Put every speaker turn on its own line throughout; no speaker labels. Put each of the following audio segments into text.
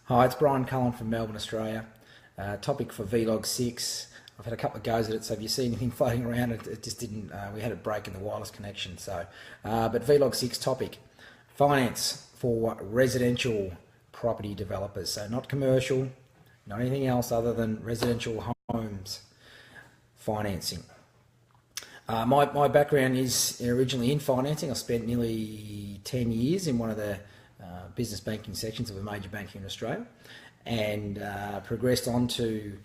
Hi, it's Brian Cullen from Melbourne, Australia. Topic for Vlog 6. I've had a couple of goes at it, so if you see anything floating around, it just didn't, we had a break in the wireless connection. But Vlog 6 topic, finance for residential property developers. So not commercial, not anything else other than residential homes financing. My background is originally in financing. I spent nearly 10 years in one of the business banking sections of a major bank here in Australia, and progressed on to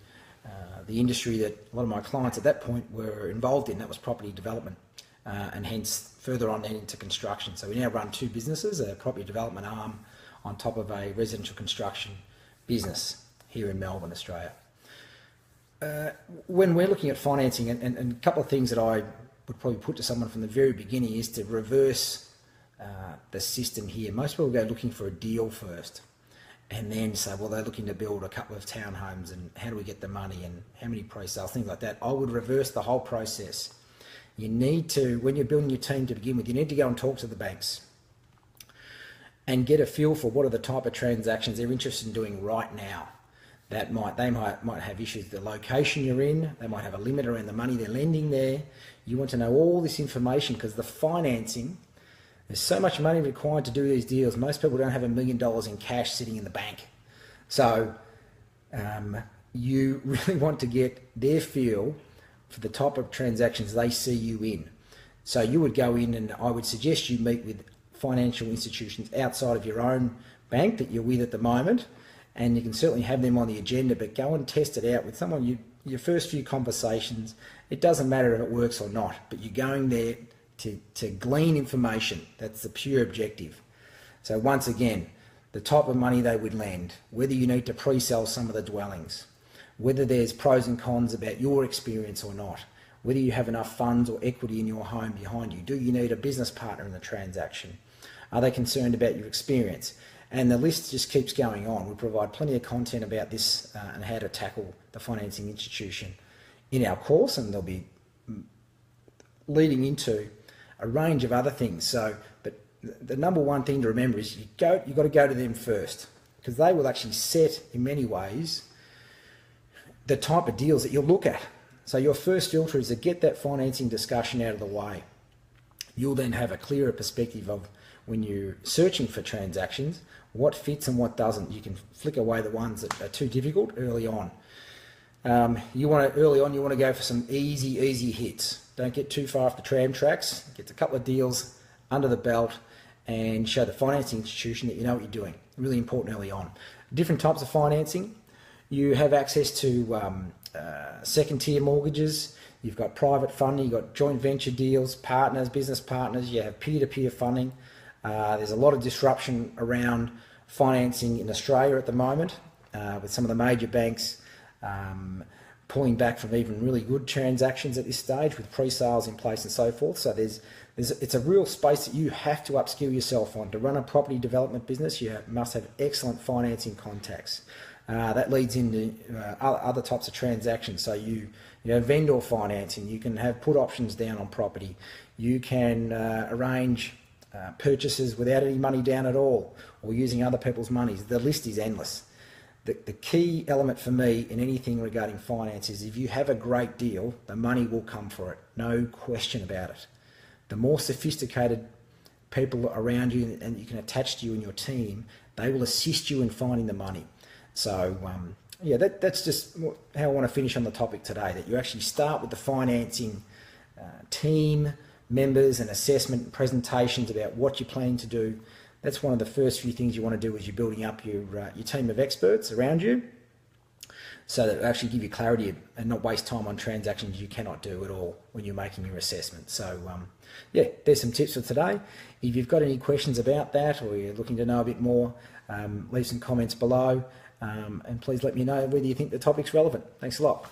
the industry that a lot of my clients at that point were involved in. That was property development, and hence further on then into construction. So we now run two businesses, a property development arm on top of a residential construction business here in Melbourne, Australia. When we're looking at financing, and a couple of things that I would probably put to someone from the very beginning is to reverse the system here. Most people go looking for a deal first and then say, well, they're looking to build a couple of townhomes and how do we get the money and how many pre-sales, things like that. I would reverse the whole process. You need to, when you're building your team to begin with, you need to go and talk to the banks and get a feel for what are the type of transactions they're interested in doing right now. They might have issues with the location you're in. They might have a limit around the money they're lending there. You want to know all this information because the financing, there's so much money required to do these deals. Most people don't have $1 million in cash sitting in the bank. So you really want to get their feel for the type of transactions they see you in. So you would go in, and I would suggest you meet with financial institutions outside of your own bank that you're with at the moment, and you can certainly have them on the agenda, but go and test it out with someone. Your first few conversations, it doesn't matter if it works or not, but you're going there to glean information. That's the pure objective. So once again, the type of money they would lend, whether you need to pre-sell some of the dwellings, whether there's pros and cons about your experience or not, whether you have enough funds or equity in your home behind you, do you need a business partner in the transaction, are they concerned about your experience? And the list just keeps going on. We provide plenty of content about this and how to tackle the financing institution in our course, and they'll be leading into a range of other things. So, but the number one thing to remember is you've got to go to them first, because they will actually set, in many ways, the type of deals that you'll look at. So your first filter is to get that financing discussion out of the way. You'll then have a clearer perspective of, when you're searching for transactions, what fits and what doesn't. You can flick away the ones that are too difficult early on. Early on, you want to go for some easy hits. Don't get too far off the tram tracks. Get a couple of deals under the belt and show the financing institution that you know what you're doing. Really important early on. Different types of financing. You have access to second tier mortgages. You've got private funding. You've got joint venture deals, partners, business partners. You have peer-to-peer funding. There's a lot of disruption around financing in Australia at the moment, with some of the major banks pulling back from even really good transactions at this stage with pre-sales in place and so forth. So it's a real space that you have to upskill yourself on. To run a property development business, you must have excellent financing contacts. That leads into other types of transactions. So you have vendor financing. You can have put options down on property. You can arrange purchases without any money down at all, or using other people's monies. The list is endless. The key element for me in anything regarding finance is if you have a great deal, the money will come for it. No question about it. The more sophisticated people around you and you can attach to you and your team, they will assist you in finding the money. So yeah, that's just how I want to finish on the topic today, that you actually start with the financing team, members, and assessment and presentations about what you're planning to do. That's one of the first few things you want to do as you're building up your team of experts around you, so that it'll actually give you clarity and not waste time on transactions you cannot do at all when you're making your assessment. So yeah, there's some tips for today. If you've got any questions about that, or you're looking to know a bit more, leave some comments below, and please let me know whether you think the topic's relevant. Thanks a lot.